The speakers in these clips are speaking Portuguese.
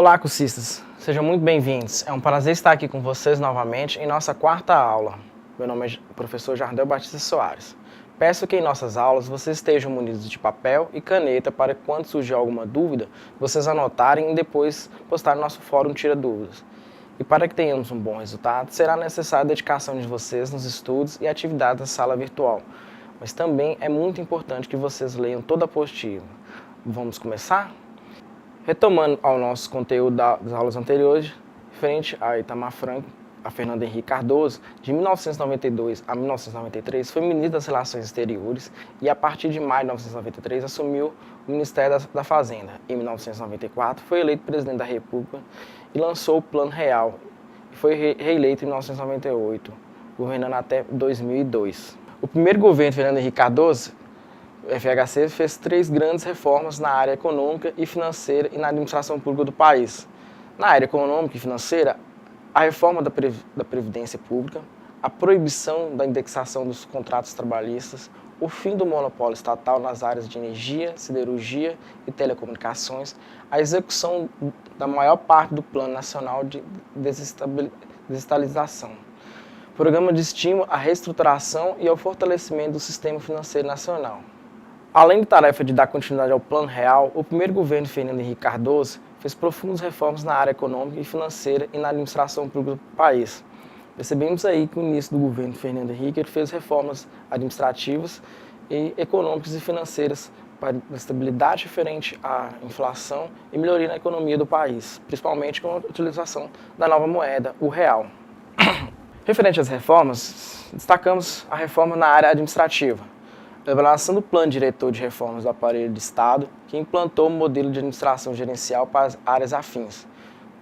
Olá, cursistas! Sejam muito bem-vindos. É um prazer estar aqui com vocês novamente em nossa quarta aula. Meu nome é o professor Jardel Batista Soares. Peço que em nossas aulas vocês estejam munidos de papel e caneta para que, quando surgir alguma dúvida, vocês anotarem e depois postarem no nosso fórum Tira Dúvidas. E para que tenhamos um bom resultado, será necessária a dedicação de vocês nos estudos e atividades da sala virtual. Mas também é muito importante que vocês leiam toda a apostila. Vamos começar? Retomando ao nosso conteúdo das aulas anteriores, frente a Itamar Franco, a Fernando Henrique Cardoso, de 1992 a 1993, foi ministro das Relações Exteriores e, a partir de maio de 1993, assumiu o Ministério da Fazenda. Em 1994, foi eleito presidente da República e lançou o Plano Real, e foi reeleito em 1998, governando até 2002. O primeiro governo de Fernando Henrique Cardoso, o FHC, fez 3 grandes reformas na área econômica e financeira e na administração pública do país. Na área econômica e financeira, a reforma da Previdência Pública, a proibição da indexação dos contratos trabalhistas, o fim do monopólio estatal nas áreas de energia, siderurgia e telecomunicações, a execução da maior parte do Plano Nacional de Desestalização, programa de estímulo à reestruturação e ao fortalecimento do sistema financeiro nacional. Além da tarefa de dar continuidade ao Plano Real, o primeiro governo de Fernando Henrique Cardoso fez profundas reformas na área econômica e financeira e na administração pública do país. Percebemos aí que no início do governo de Fernando Henrique ele fez reformas administrativas e econômicas e financeiras para estabilidade referente à inflação e melhoria na economia do país, principalmente com a utilização da nova moeda, o real. Referente às reformas, destacamos a reforma na área administrativa. A elaboração do Plano Diretor de Reformas do Aparelho de Estado, que implantou o modelo de administração gerencial para as áreas afins.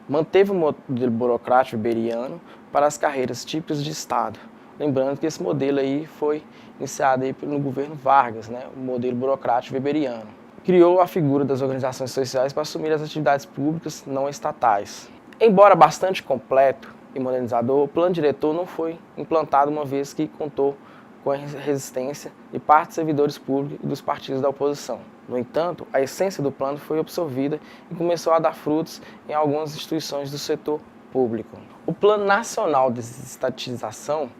Manteve o modelo burocrático weberiano para as carreiras típicas de Estado. Lembrando que esse modelo aí foi iniciado aí no governo Vargas, o modelo burocrático weberiano. Criou a figura das organizações sociais para assumir as atividades públicas não estatais. Embora bastante completo e modernizador, o Plano Diretor não foi implantado uma vez que contou com a resistência de parte dos servidores públicos e dos partidos da oposição. No entanto, a essência do plano foi absorvida e começou a dar frutos em algumas instituições do setor público. O Plano Nacional de Desestatização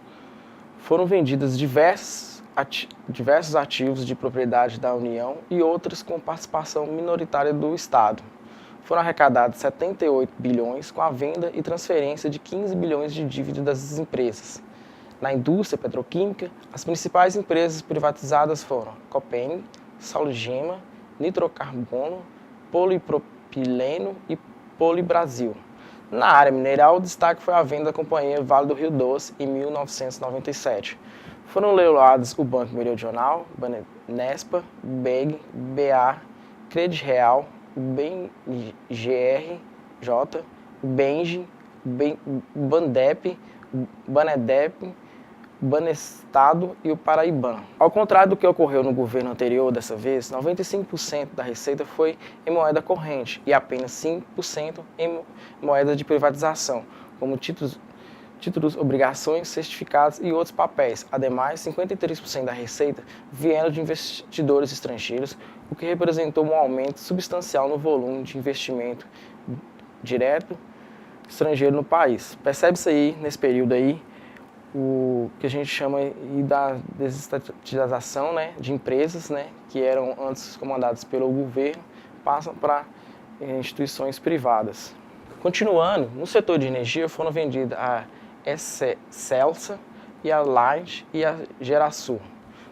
foram vendidos diversos ativos de propriedade da União e outros com participação minoritária do Estado. Foram arrecadados 78 bilhões com a venda e transferência de 15 bilhões de dívida das empresas. Na indústria petroquímica, as principais empresas privatizadas foram Copeng, Saugema, Nitrocarbono, Polipropileno e Polibrasil. Na área mineral, o destaque foi a venda da Companhia Vale do Rio Doce em 1997. Foram leiloados o Banco Meridional, Banespa, BEG, BA, Credireal, BGRJ, Benji, Bandep, Banedep, Banestado e o Paraiban. Ao contrário do que ocorreu no governo anterior dessa vez, 95% da receita foi em moeda corrente e apenas 5% em moeda de privatização, como títulos, obrigações, certificados e outros papéis. Ademais, 53% da receita vieram de investidores estrangeiros, o que representou um aumento substancial no volume de investimento direto estrangeiro no país. Percebe-se aí, nesse período aí, o que a gente chama da desestatização, de empresas, que eram antes comandadas pelo governo, passam para instituições privadas. Continuando, no setor de energia foram vendidas a Celsa e a Light e a Gerasul.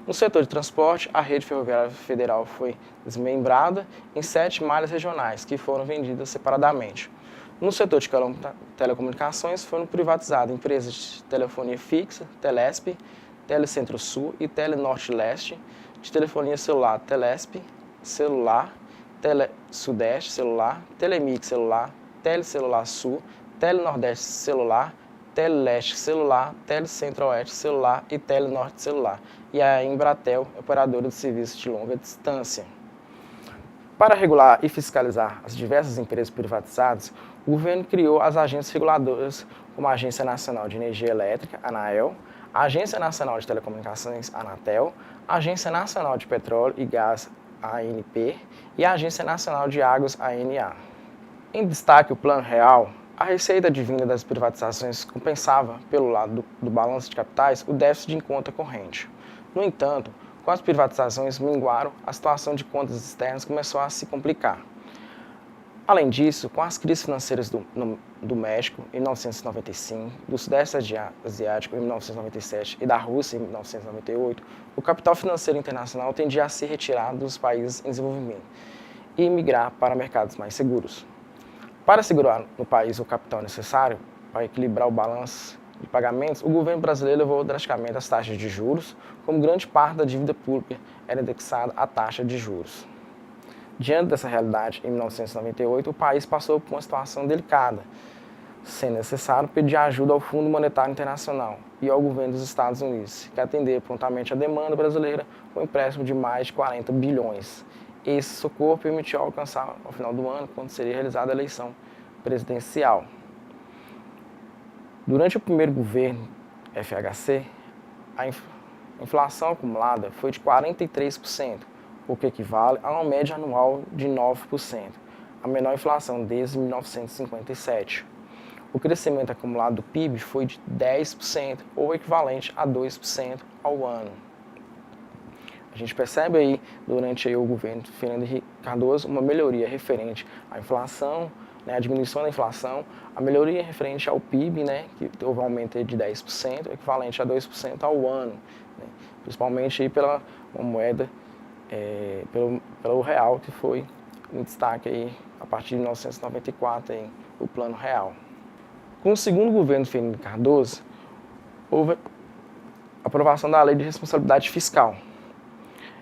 No setor de transporte, a rede ferroviária federal foi desmembrada em 7 malhas regionais, que foram vendidas separadamente. No setor de telecomunicações foram privatizadas empresas de telefonia fixa, Telesp, Telecentro-Sul e Telenorte-Leste, de telefonia celular, Telesp, Celular, Tele-Sudeste Celular, Telemix Celular, Telecelular Sul, Telenordeste Celular, Teleleste Celular, Telecentro-Oeste Celular e Telenorte Celular, e a Embratel, operadora de serviços de longa distância. Para regular e fiscalizar as diversas empresas privatizadas, o governo criou as agências reguladoras, como a Agência Nacional de Energia Elétrica, ANAEL, a Agência Nacional de Telecomunicações, Anatel, a Agência Nacional de Petróleo e Gás, ANP, e a Agência Nacional de Águas, ANA. Em destaque, o Plano Real, a receita advinda das privatizações compensava, pelo lado do balanço de capitais, o déficit de conta corrente. No entanto, com as privatizações minguaram, a situação de contas externas começou a se complicar. Além disso, com as crises financeiras do México em 1995, do Sudeste Asiático em 1997 e da Rússia em 1998, o capital financeiro internacional tendia a se retirar dos países em desenvolvimento e migrar para mercados mais seguros. Para segurar no país o capital necessário para equilibrar o balanço de pagamentos, o governo brasileiro elevou drasticamente as taxas de juros, como grande parte da dívida pública era indexada à taxa de juros. Diante dessa realidade, em 1998, o país passou por uma situação delicada, sendo necessário pedir ajuda ao Fundo Monetário Internacional e ao governo dos Estados Unidos, que atender prontamente a demanda brasileira com um empréstimo de mais de 40 bilhões. Esse socorro permitiu alcançar, ao final do ano, quando seria realizada a eleição presidencial. Durante o primeiro governo FHC, a inflação acumulada foi de 43%, o que equivale a uma média anual de 9%, a menor inflação desde 1957. O crescimento acumulado do PIB foi de 10%, ou equivalente a 2% ao ano. A gente percebe aí, durante o governo Fernando Henrique Cardoso, uma melhoria referente à inflação, a diminuição da inflação, a melhoria referente ao PIB, que houve um aumento de 10%, equivalente a 2% ao ano, principalmente aí pela uma moeda, pelo real, que foi em destaque aí, a partir de 1994, aí, o Plano Real. Com o segundo governo Fernando Henrique Cardoso, houve a aprovação da Lei de Responsabilidade Fiscal.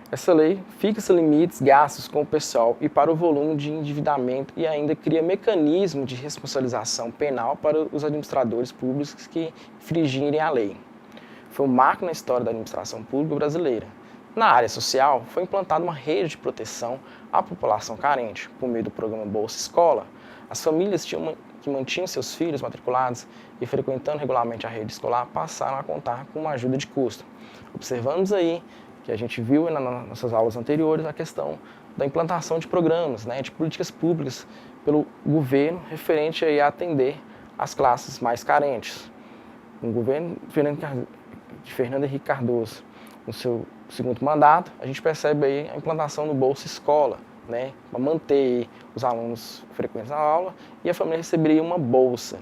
Essa lei fixa limites gastos com o pessoal e para o volume de endividamento e ainda cria mecanismo de responsabilização penal para os administradores públicos que infringirem a lei. Foi um marco na história da administração pública brasileira. Na área social, foi implantada uma rede de proteção à população carente, por meio do programa Bolsa Escola. As famílias que mantinham seus filhos matriculados e frequentando regularmente a rede escolar passaram a contar com uma ajuda de custo. Observamos aí que a gente viu nas nossas aulas anteriores a questão da implantação de programas, de políticas públicas pelo governo referente aí a atender as classes mais carentes. O governo de Fernando Henrique Cardoso, no seu segundo mandato, a gente percebe aí a implantação do Bolsa Escola, para manter os alunos frequentes na aula e a família receberia uma bolsa,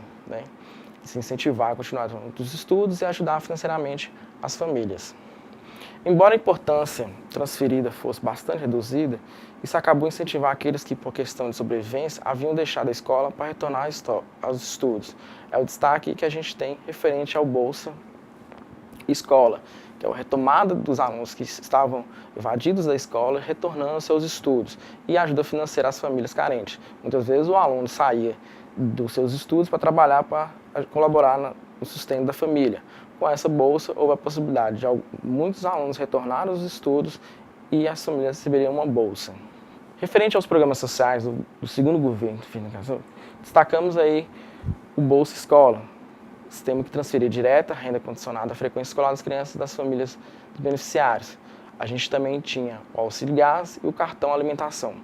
que se incentivar a continuar os estudos e ajudar financeiramente as famílias. Embora a importância transferida fosse bastante reduzida, isso acabou incentivando aqueles que, por questão de sobrevivência, haviam deixado a escola para retornar aos estudos. É o destaque que a gente tem referente ao Bolsa Escola, que é a retomada dos alunos que estavam evadidos da escola, retornando aos seus estudos, e ajuda financeira às famílias carentes. Muitas vezes o aluno saía dos seus estudos para trabalhar, para colaborar no sustento da família. Com essa bolsa, houve a possibilidade de muitos alunos retornarem aos estudos e as famílias receberiam uma bolsa. Referente aos programas sociais do segundo governo, destacamos aí o Bolsa Escola, sistema que transferia direta a renda condicionada à frequência escolar das crianças e das famílias dos beneficiários. A gente também tinha o auxílio gás e o cartão alimentação.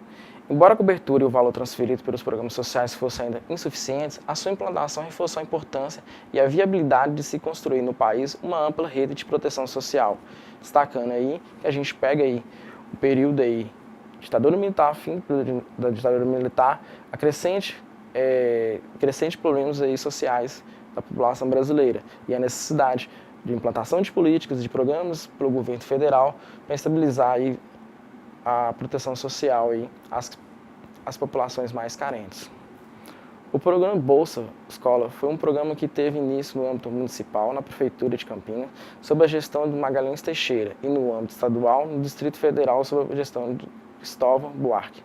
Embora a cobertura e o valor transferido pelos programas sociais fossem ainda insuficientes, a sua implantação reforçou a importância e a viabilidade de se construir no país uma ampla rede de proteção social. Destacando aí que a gente pega aí o período aí, ditadura militar, fim da ditadura militar, a crescente problemas aí sociais da população brasileira e a necessidade de implantação de políticas e de programas pelo governo federal para estabilizar aí a proteção social aí às populações mais carentes. O programa Bolsa Escola foi um programa que teve início no âmbito municipal, na Prefeitura de Campinas, sob a gestão de Magalhães Teixeira, e no âmbito estadual, no Distrito Federal, sob a gestão de Cristóvão Buarque.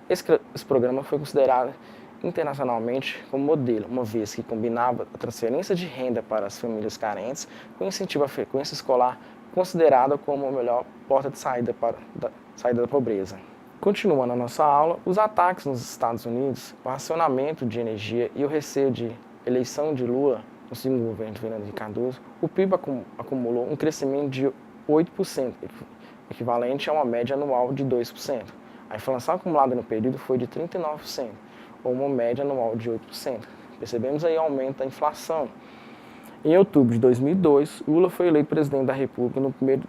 Esse programa foi considerado internacionalmente como modelo, uma vez que combinava a transferência de renda para as famílias carentes com incentivo à frequência escolar, considerada como a melhor porta de saída da pobreza. Continuando a nossa aula, os ataques nos Estados Unidos, o racionamento de energia e o receio de eleição de Lula no segundo governo de Fernando Henrique Cardoso, o PIB acumulou um crescimento de 8%, equivalente a uma média anual de 2%. A inflação acumulada no período foi de 39%. ou uma média anual de 8%. Percebemos aí o aumento da inflação. Em outubro de 2002, Lula foi eleito presidente da República. No 1º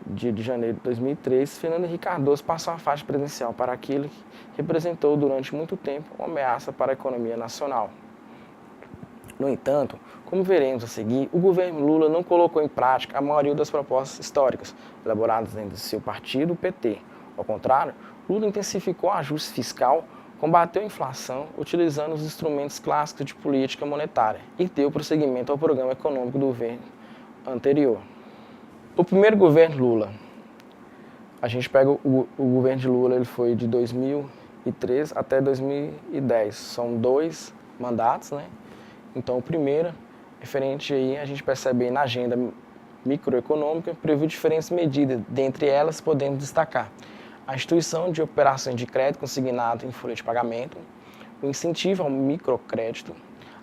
dia de janeiro de 2003, Fernando Henrique Cardoso passou a faixa presidencial para aquilo que representou durante muito tempo uma ameaça para a economia nacional. No entanto, como veremos a seguir, o governo Lula não colocou em prática a maioria das propostas históricas elaboradas dentro do seu partido, o PT. Ao contrário, Lula intensificou o ajuste fiscal, combateu a inflação utilizando os instrumentos clássicos de política monetária e deu prosseguimento ao programa econômico do governo anterior. O primeiro governo Lula, a gente pega o governo de Lula, ele foi de 2003 até 2010, são 2 mandatos, né? Então o primeiro, referente aí, a gente percebe aí na agenda microeconômica, previu diferentes medidas, dentre elas podemos destacar a instituição de operações de crédito consignado em folha de pagamento, o incentivo ao microcrédito,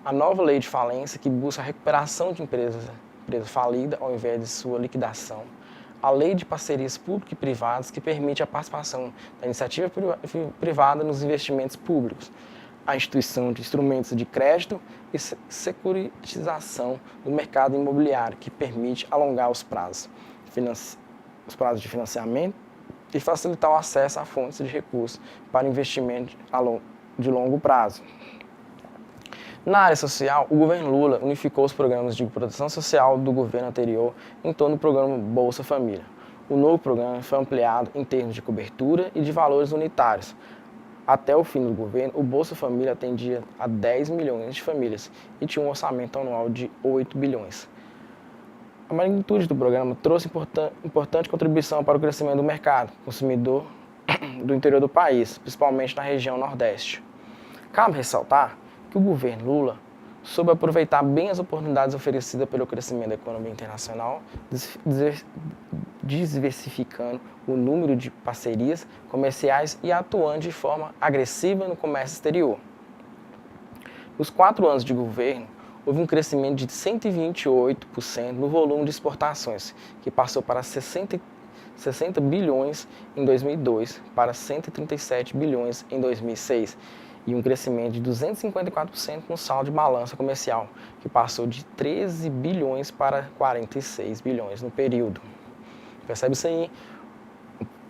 a nova lei de falência que busca a recuperação de empresa falida ao invés de sua liquidação, a lei de parcerias públicas e privadas que permite a participação da iniciativa privada nos investimentos públicos, a instituição de instrumentos de crédito e securitização do mercado imobiliário, que permite alongar os prazos de financiamento e facilitar o acesso a fontes de recursos para investimento de longo prazo. Na área social, o governo Lula unificou os programas de proteção social do governo anterior em torno do programa Bolsa Família. O novo programa foi ampliado em termos de cobertura e de valores unitários. Até o fim do governo, o Bolsa Família atendia a 10 milhões de famílias e tinha um orçamento anual de 8 bilhões. A magnitude do programa trouxe importante contribuição para o crescimento do mercado consumidor do interior do país, principalmente na região Nordeste. Cabe ressaltar que o governo Lula soube aproveitar bem as oportunidades oferecidas pelo crescimento da economia internacional, diversificando o número de parcerias comerciais e atuando de forma agressiva no comércio exterior. Nos 4 anos de governo, houve um crescimento de 128% no volume de exportações, que passou para 60 bilhões em 2002 para 137 bilhões em 2006, e um crescimento de 254% no saldo de balança comercial, que passou de 13 bilhões para 46 bilhões no período. Percebe isso aí?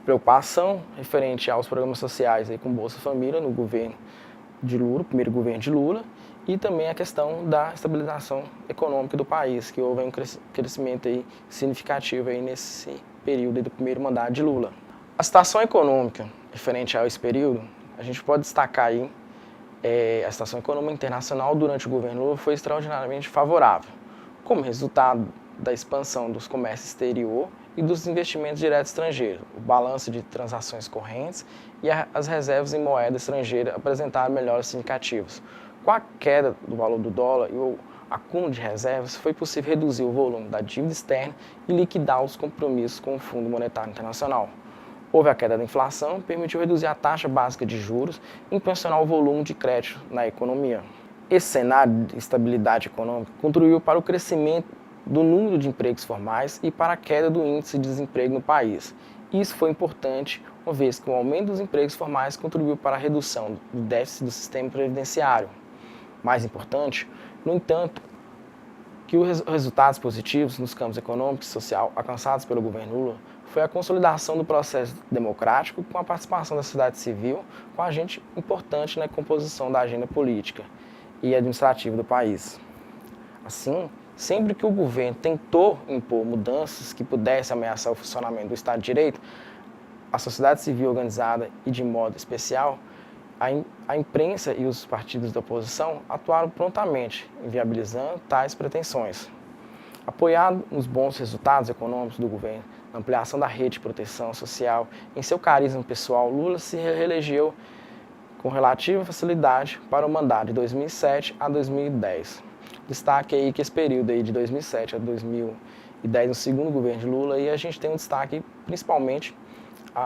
Preocupação referente aos programas sociais aí com Bolsa Família no governo de Lula, primeiro governo de Lula, e também a questão da estabilização econômica do país, que houve um crescimento aí significativo aí nesse período aí do primeiro mandato de Lula. A situação econômica referente a esse período, a gente pode destacar aí a situação econômica internacional durante o governo Lula foi extraordinariamente favorável, como resultado da expansão dos comércios exterior e dos investimentos diretos estrangeiros. O balanço de transações correntes e as reservas em moeda estrangeira apresentaram melhores significativos. Com a queda do valor do dólar e o acúmulo de reservas, foi possível reduzir o volume da dívida externa e liquidar os compromissos com o Fundo Monetário Internacional. Houve a queda da inflação, permitiu reduzir a taxa básica de juros e impulsionar o volume de crédito na economia. Esse cenário de estabilidade econômica contribuiu para o crescimento do número de empregos formais e para a queda do índice de desemprego no país. Isso foi importante, uma vez que o aumento dos empregos formais contribuiu para a redução do déficit do sistema previdenciário. Mais importante, no entanto, que os resultados positivos nos campos econômico e social alcançados pelo governo Lula foi a consolidação do processo democrático com a participação da sociedade civil, com agente importante na composição da agenda política e administrativa do país. Assim, sempre que o governo tentou impor mudanças que pudessem ameaçar o funcionamento do Estado de Direito, a sociedade civil organizada e, de modo especial, a imprensa e os partidos da oposição atuaram prontamente, inviabilizando tais pretensões. Apoiado nos bons resultados econômicos do governo, na ampliação da rede de proteção social, em seu carisma pessoal, Lula se reelegeu com relativa facilidade para o mandato de 2007 a 2010. Destaque aí que esse período aí de 2007 a 2010, no segundo governo de Lula, aí a gente tem um destaque principalmente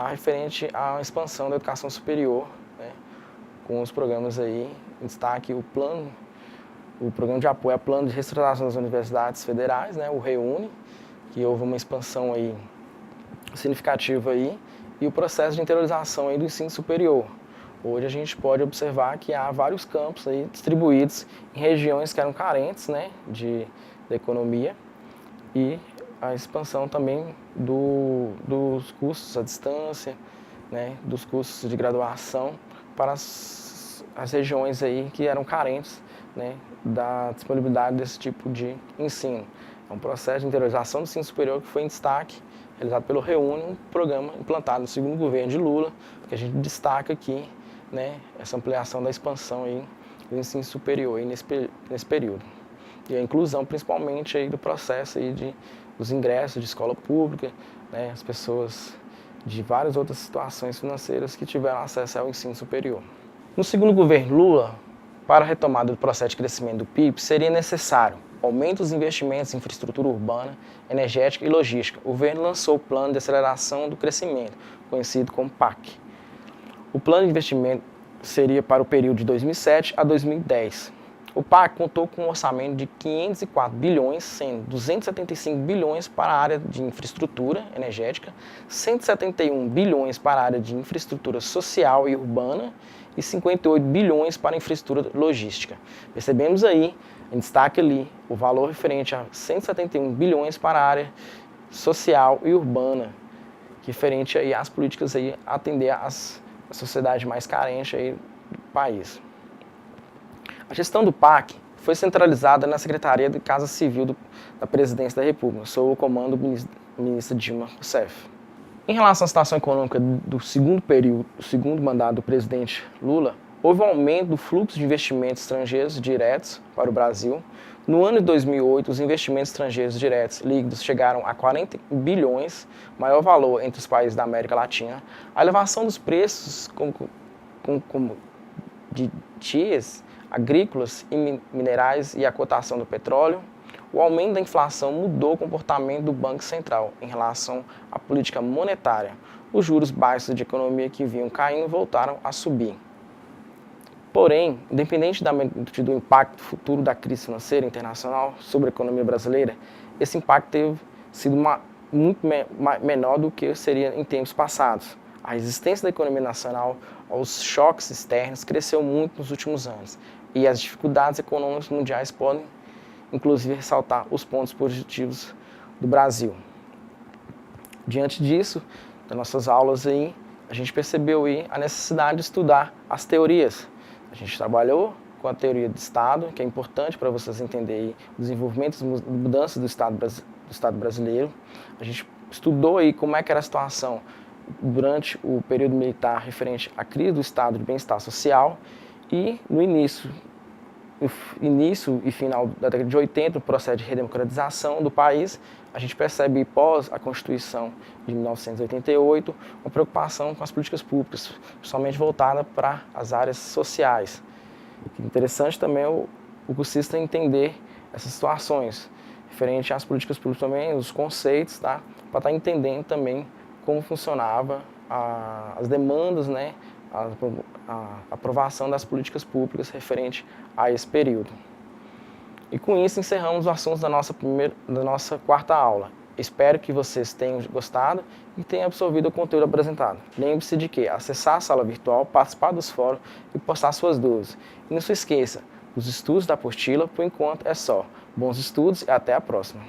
referente à expansão da educação superior, né, com os programas aí, em destaque o programa de apoio ao plano de reestruturação das universidades federais, né, o REUNE, que houve uma expansão aí significativa aí, e o processo de interiorização aí do ensino superior. Hoje a gente pode observar que há vários campos aí distribuídos em regiões que eram carentes, né, da economia, e a expansão também dos cursos à distância, né, dos cursos de graduação para as regiões aí que eram carentes, né, da disponibilidade desse tipo de ensino. É um processo de interiorização do ensino superior que foi em destaque, realizado pelo ReUne, um programa implantado no segundo governo de Lula, que a gente destaca aqui, né, essa ampliação da expansão aí do ensino superior aí nesse período. E a inclusão principalmente aí do processo aí dos ingressos de escola pública, né, as pessoas de várias outras situações financeiras que tiveram acesso ao ensino superior. No segundo governo Lula, para a retomada do processo de crescimento do PIB, seria necessário aumento dos investimentos em infraestrutura urbana, energética e logística. O governo lançou o Plano de Aceleração do Crescimento, conhecido como PAC. O plano de investimento seria para o período de 2007 a 2010. O PAC contou com um orçamento de 504 bilhões, sendo 275 bilhões para a área de infraestrutura energética, 171 bilhões para a área de infraestrutura social e urbana e 58 bilhões para a infraestrutura logística. Percebemos aí, em destaque ali, o valor referente a 171 bilhões para a área social e urbana, referente aí às políticas aí, atender a sociedade mais carente aí do país. A gestão do PAC foi centralizada na Secretaria de Casa Civil da Presidência da República, sob o comando do ministro Dilma Rousseff. Em relação à situação econômica do segundo mandato do presidente Lula, houve um aumento do fluxo de investimentos estrangeiros diretos para o Brasil. No ano de 2008, os investimentos estrangeiros diretos líquidos chegaram a 40 bilhões, maior valor entre os países da América Latina. A elevação dos preços de commodities agrícolas e minerais e a cotação do petróleo, o aumento da inflação mudou o comportamento do Banco Central em relação à política monetária. Os juros baixos de economia que vinham caindo voltaram a subir. Porém, independente do impacto futuro da crise financeira internacional sobre a economia brasileira, esse impacto teve sido muito menor do que seria em tempos passados. A resistência da economia nacional aos choques externos cresceu muito nos últimos anos e as dificuldades econômicas mundiais podem, inclusive, ressaltar os pontos positivos do Brasil. Diante disso, das nossas aulas aí, a gente percebeu aí a necessidade de estudar as teorias. A gente trabalhou com a teoria do Estado, que é importante para vocês entenderem o desenvolvimento e mudanças do Estado brasileiro. A gente estudou aí como é que era a situação durante o período militar referente à crise do Estado de bem-estar social e no início e final da década de 80, o processo de redemocratização do país, a gente percebe, pós a Constituição de 1988, uma preocupação com as políticas públicas, principalmente voltada para as áreas sociais. Interessante também o cursista entender essas situações, referente às políticas públicas também, os conceitos, tá? Para estar entendendo também como funcionava as demandas, né? A aprovação das políticas públicas referente a esse período. E com isso encerramos os assuntos da nossa quarta aula. Espero que vocês tenham gostado e tenham absorvido o conteúdo apresentado. Lembre-se de que acessar a sala virtual, participar dos fóruns e postar suas dúvidas. E não se esqueça, os estudos da apostila, por enquanto, é só. Bons estudos e até a próxima!